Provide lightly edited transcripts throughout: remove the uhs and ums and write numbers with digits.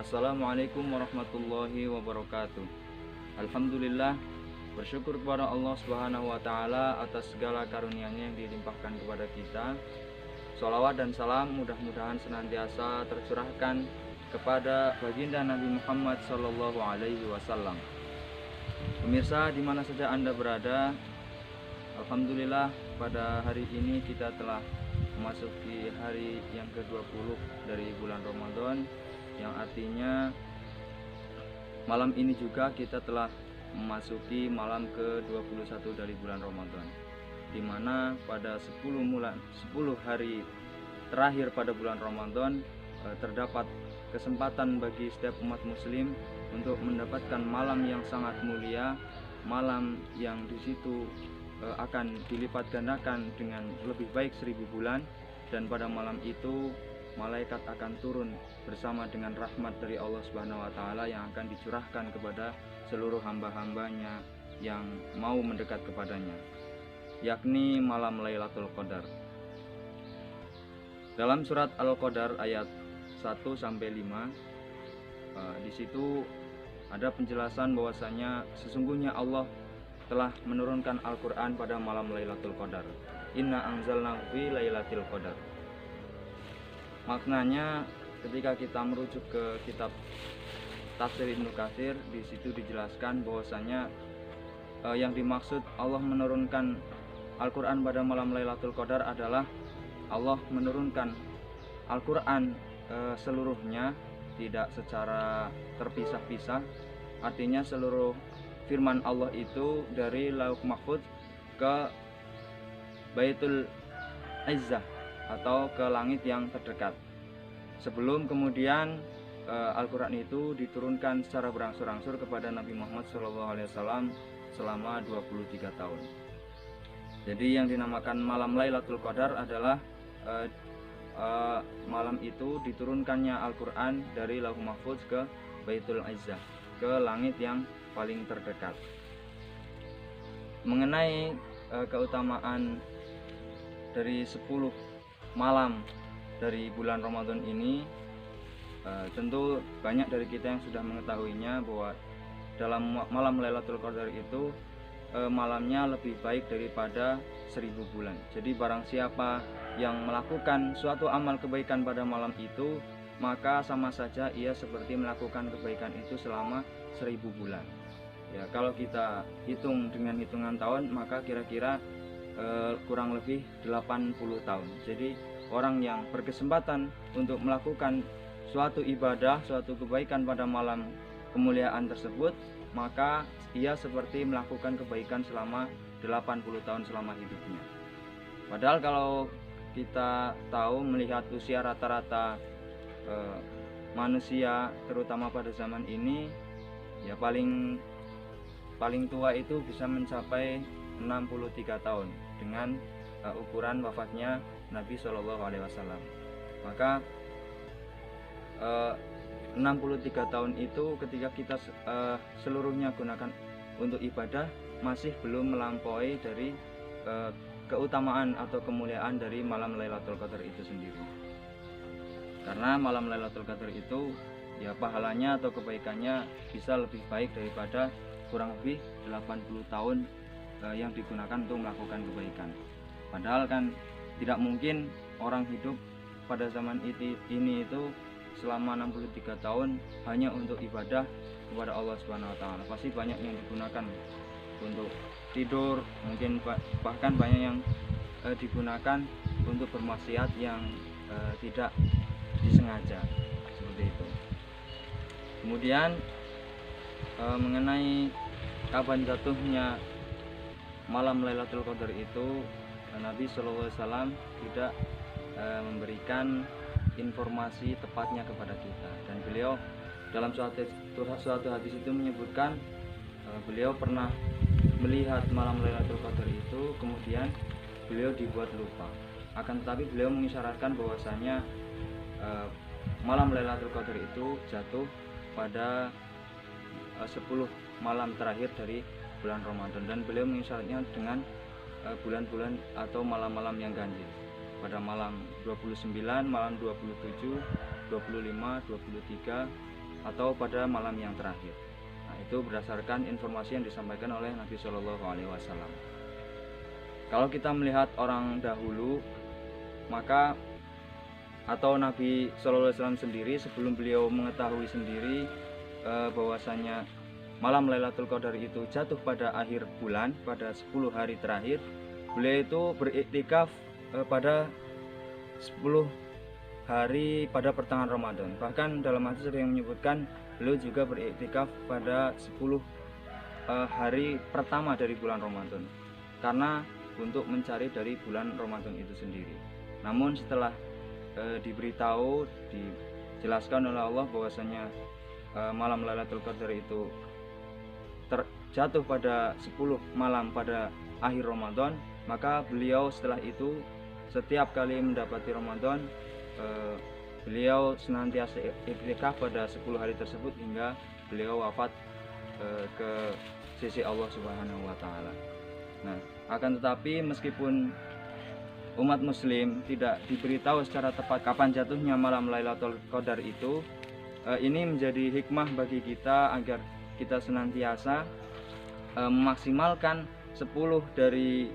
Assalamualaikum warahmatullahi wabarakatuh. Alhamdulillah, bersyukur kepada Allah Subhanahu wa taala atas segala karunia-Nya yang dilimpahkan kepada kita. Shalawat dan salam mudah-mudahan senantiasa tercurahkan kepada baginda Nabi Muhammad sallallahu alaihi wasallam. Pemirsa di mana saja Anda berada, alhamdulillah pada hari ini kita telah memasuki hari yang ke-20 dari bulan Ramadan, yang artinya malam ini juga kita telah memasuki malam ke-21 dari bulan Ramadan, di mana pada 10 hari terakhir pada bulan Ramadan terdapat kesempatan bagi setiap umat muslim untuk mendapatkan malam yang sangat mulia, malam yang di situ akan dilipat gandakan dengan lebih baik 1000 bulan, dan pada malam itu malaikat akan turun bersama dengan rahmat dari Allah Subhanahu wa taala yang akan dicurahkan kepada seluruh hamba-hambanya yang mau mendekat kepadanya, yakni malam Lailatul Qadar. Dalam surat Al-Qadar ayat 1 sampai 5, di situ ada penjelasan bahwasanya sesungguhnya Allah telah menurunkan Al-Qur'an pada malam Lailatul Qadar. Inna anzalnahu fi Lailatul Qadar. Maknanya ketika kita merujuk ke kitab Tafsir Ibnu Katsir, di situ dijelaskan bahwasanya yang dimaksud Allah menurunkan Al-Qur'an pada malam Lailatul Qadar adalah Allah menurunkan Al-Qur'an seluruhnya, tidak secara terpisah-pisah. Artinya seluruh firman Allah itu dari Lauh Mahfuz ke Baitul Izzah atau ke langit yang terdekat, sebelum kemudian Al-Quran itu diturunkan secara berangsur-angsur kepada Nabi Muhammad SAW selama 23 tahun. Jadi yang dinamakan malam Lailatul Qadar adalah malam itu diturunkannya Al-Quran dari Lauh Mahfuz ke Baitul Izzah, ke langit yang paling terdekat. Mengenai keutamaan dari 10 malam dari bulan Ramadan ini, tentu banyak dari kita yang sudah mengetahuinya bahwa dalam malam Lailatul Qadar itu malamnya lebih baik daripada 1000 bulan. Jadi barang siapa yang melakukan suatu amal kebaikan pada malam itu, maka sama saja ia seperti melakukan kebaikan itu selama 1000 bulan. Ya, kalau kita hitung dengan hitungan tahun, maka kira-kira kurang lebih 80 tahun. Jadi orang yang berkesempatan untuk melakukan suatu ibadah, suatu kebaikan pada malam kemuliaan tersebut, maka ia seperti melakukan kebaikan selama 80 tahun selama hidupnya. Padahal kalau kita tahu, melihat usia rata-rata manusia terutama pada zaman ini, ya paling tua itu bisa mencapai 63 tahun dengan ukuran wafatnya Nabi Shallallahu Alaihi Wasallam. Maka 63 tahun itu ketika kita seluruhnya gunakan untuk ibadah, masih belum melampaui dari keutamaan atau kemuliaan dari malam Lailatul Qadar itu sendiri. Karena malam Lailatul Qadar itu ya pahalanya atau kebaikannya bisa lebih baik daripada kurang lebih 80 tahun yang digunakan untuk melakukan kebaikan. Padahal kan tidak mungkin orang hidup pada zaman ini itu selama 63 tahun hanya untuk ibadah kepada Allah Subhanahu wa taala. Pasti banyak yang digunakan untuk tidur, mungkin bahkan banyak yang digunakan untuk bermaksiat yang tidak disengaja, seperti itu. Kemudian mengenai kapan jatuhnya malam Lailatul Qadar itu, Nabi SAW tidak memberikan informasi tepatnya kepada kita, dan beliau dalam suatu hadis itu menyebutkan beliau pernah melihat malam Lailatul Qadar itu, kemudian beliau dibuat lupa. Akan tetapi beliau mengisyaratkan bahwasanya malam Lailatul Qadar itu jatuh pada 10 malam terakhir dari bulan Ramadan, dan beliau mengisyaratnya dengan bulan-bulan atau malam-malam yang ganjil, pada malam 29, malam 27, 25, 23, atau pada malam yang terakhir. Nah, itu berdasarkan informasi yang disampaikan oleh Nabi Shallallahu Alaihi Wasallam. Kalau kita melihat orang dahulu, maka atau Nabi Shallallahu Alaihi Wasallam sendiri, sebelum beliau mengetahui sendiri bahwasanya malam Lailatul Qadar itu jatuh pada akhir bulan, pada 10 hari terakhir, beliau itu beriktikaf pada 10 hari pada pertengahan Ramadan. Bahkan dalam hadis ada yang menyebutkan beliau juga beriktikaf pada 10 hari pertama dari bulan Ramadan, karena untuk mencari dari bulan Ramadan itu sendiri. Namun setelah diberitahu, dijelaskan oleh Allah bahwasanya malam Lailatul Qadar itu terjatuh pada 10 malam pada akhir Ramadan, maka beliau setelah itu setiap kali mendapati Ramadan, beliau senantiasa iktikaf pada 10 hari tersebut hingga beliau wafat ke sisi Allah Subhanahu wa taala. Nah, akan tetapi meskipun umat muslim tidak diberitahu secara tepat kapan jatuhnya malam Lailatul Qadar itu, ini menjadi hikmah bagi kita agar kita senantiasa memaksimalkan 10 dari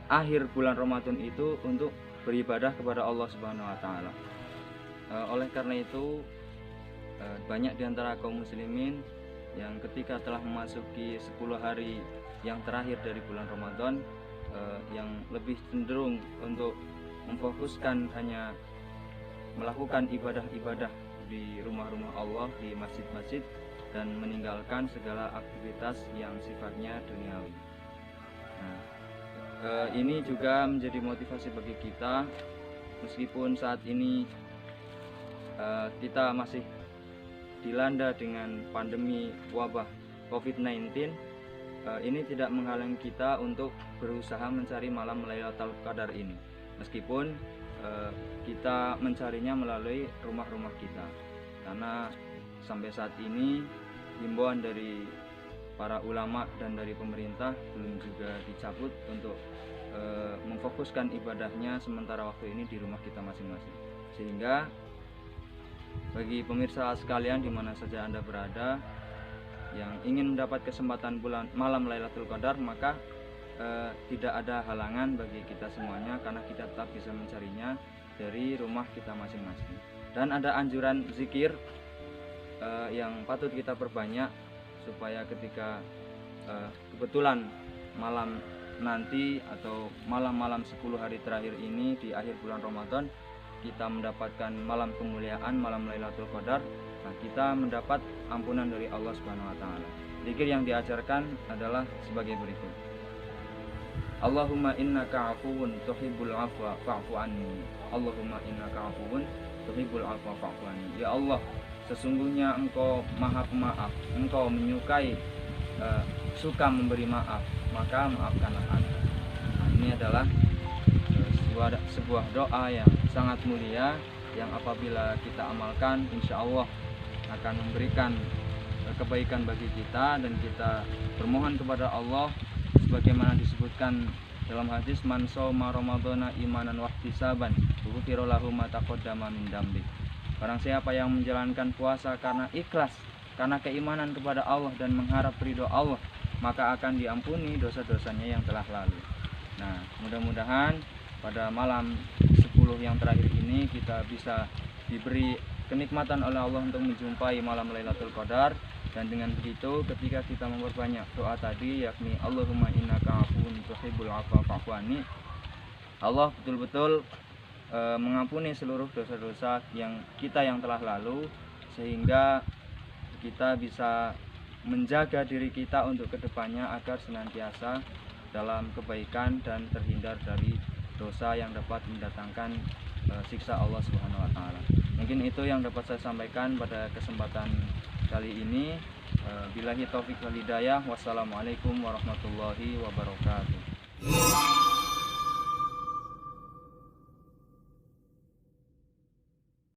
akhir bulan Ramadan itu untuk beribadah kepada Allah Subhanahu wa taala. Oleh karena itu, banyak di antara kaum muslimin yang ketika telah memasuki 10 hari yang terakhir dari bulan Ramadan, yang lebih cenderung untuk memfokuskan hanya melakukan ibadah-ibadah di rumah-rumah Allah, di masjid-masjid, dan meninggalkan segala aktivitas yang sifatnya duniawi. Nah, ini juga menjadi motivasi bagi kita, meskipun saat ini kita masih dilanda dengan pandemi wabah COVID-19, ini tidak menghalangi kita untuk berusaha mencari malam Lailatul Qadar ini, meskipun kita mencarinya melalui rumah-rumah kita, karena sampai saat ini himbauan dari para ulama dan dari pemerintah belum juga dicabut untuk memfokuskan ibadahnya sementara waktu ini di rumah kita masing-masing. Sehingga bagi pemirsa sekalian di mana saja Anda berada yang ingin mendapat kesempatan malam Lailatul Qadar, maka tidak ada halangan bagi kita semuanya, karena kita tetap bisa mencarinya dari rumah kita masing-masing. Dan ada anjuran zikir yang patut kita perbanyak, supaya ketika kebetulan malam nanti atau malam-malam 10 hari terakhir ini di akhir bulan Ramadan kita mendapatkan malam kemuliaan, malam Lailatul Qadar, nah kita mendapat ampunan dari Allah Subhanahu wa taala. Zikir yang diajarkan adalah sebagai berikut: Allahumma innaka afuwun tuhibbul afwa fa'fu anni. Allahumma innaka afuwun tuhibbul afwa fa'fu anni. Ya Allah, sesungguhnya Engkau Maha Pemaaf, Engkau menyukai suka memberi maaf, maka maafkanlah aku. Nah, ini adalah sebuah doa yang sangat mulia, yang apabila kita amalkan, insya Allah akan memberikan kebaikan bagi kita, dan kita bermohon kepada Allah sebagaimana disebutkan dalam hadis, man shoma ramadhana imanan wahtisaban ghufira lahu ma taqaddama min dambi. Barang siapa yang menjalankan puasa karena ikhlas, karena keimanan kepada Allah dan mengharap ridho Allah, maka akan diampuni dosa-dosanya yang telah lalu. Nah, mudah-mudahan pada malam 10 yang terakhir ini kita bisa diberi kenikmatan oleh Allah untuk menjumpai malam Lailatul Qadar. Dan dengan begitu, ketika kita memperbanyak doa tadi, yakni Allahumma innaka afuwun tuhibbul afwa fa'fu anni, Allah betul-betul mengampuni seluruh dosa-dosa yang telah lalu, sehingga kita bisa menjaga diri kita untuk kedepannya agar senantiasa dalam kebaikan dan terhindar dari dosa yang dapat mendatangkan siksa Allah Subhanahu wa taala. Mungkin itu yang dapat saya sampaikan pada kesempatan kali ini. Billahi taufiq wal hidayah. Wassalamualaikum warahmatullahi wabarakatuh.